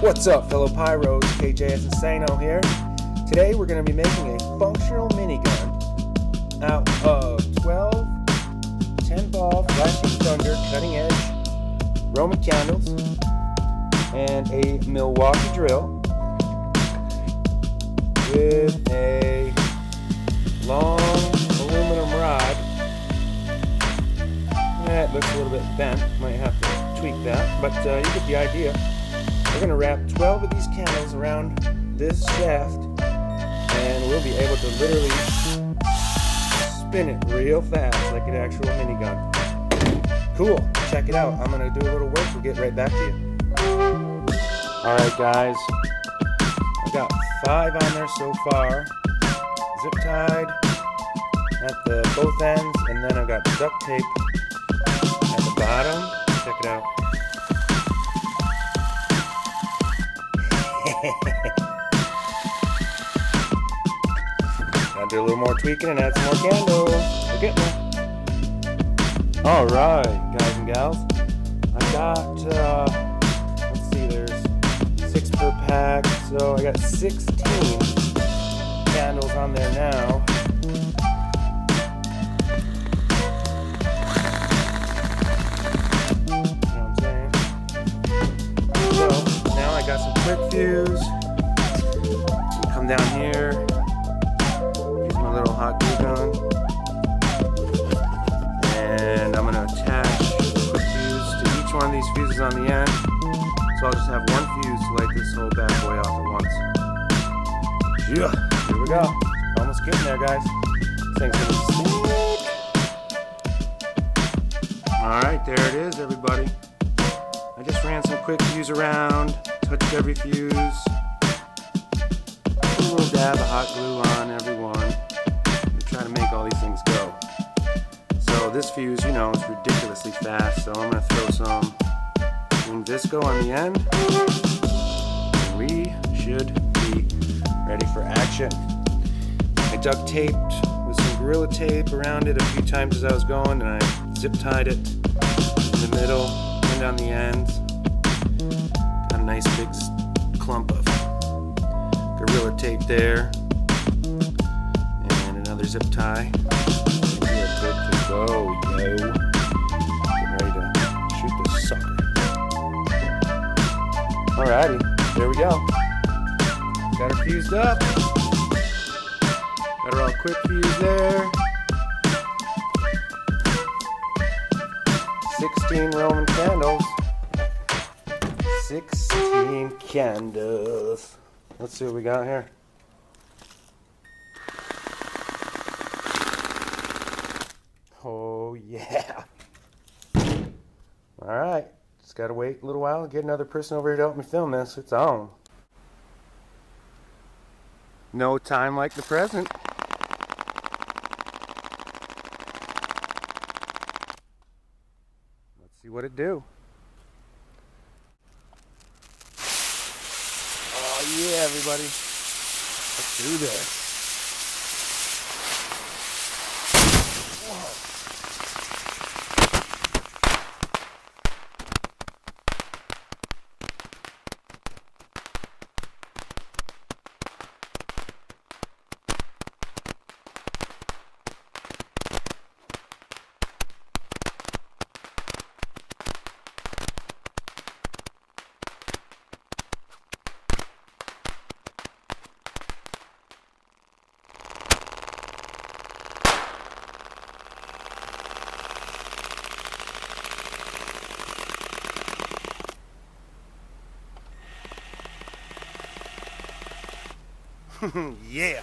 What's up, fellow pyros? KJS Insano here. Today we're going to be making a functional minigun out of 12 10-ball flashing thunder cutting edge Roman candles and a Milwaukee drill with a long aluminum rod. That looks a little bit bent, might have to tweak that, but you get the idea. We're going to wrap 12 of these candles around this shaft and we'll be able to literally spin it real fast like an actual minigun. Cool, check it out. I'm going to do a little work, we'll get right back to you. Alright guys, I've got 5 on there so far, zip tied at the both ends, and then I've got duct tape at the bottom. Check it out. Gotta do a little more tweaking and add some more candles. We're getting there. Alright, guys and gals. I got, let's see, there's 6 per pack, so I got 16 candles on there now. I got some quick fuse. Come down here, use my little hot glue gun, and I'm going to attach the quick fuse to each one of these fuses on the end. So I'll just have one fuse to light this whole bad boy off at once. Yeah, here we go. Almost getting there, guys. This thing's gonna be sick. Alright, there it is, everybody. I just ran some quick fuse around, touched every fuse, put a little dab of hot glue on every one, and try to make all these things go. So this fuse, you know, is ridiculously fast, so I'm going to throw some Visco on the end, and we should be ready for action. I duct taped with some Gorilla Tape around it a few times as I was going, and I zip tied it in the middle and on the ends. Got a nice big clump of Gorilla Tape there, and another zip tie. We are good to go, yo. Getting ready to shoot this sucker. Alrighty, there we go. Got her fused up. Got her all quick fused there. 16 Roman candles. 16 candles. Let's see what we got here. Oh yeah. Alright. Just gotta wait a little while and get another person over here to help me film this. It's on. No time like the present. Let's see what it do. Oh yeah, everybody. Let's do this. Whoa. Yeah.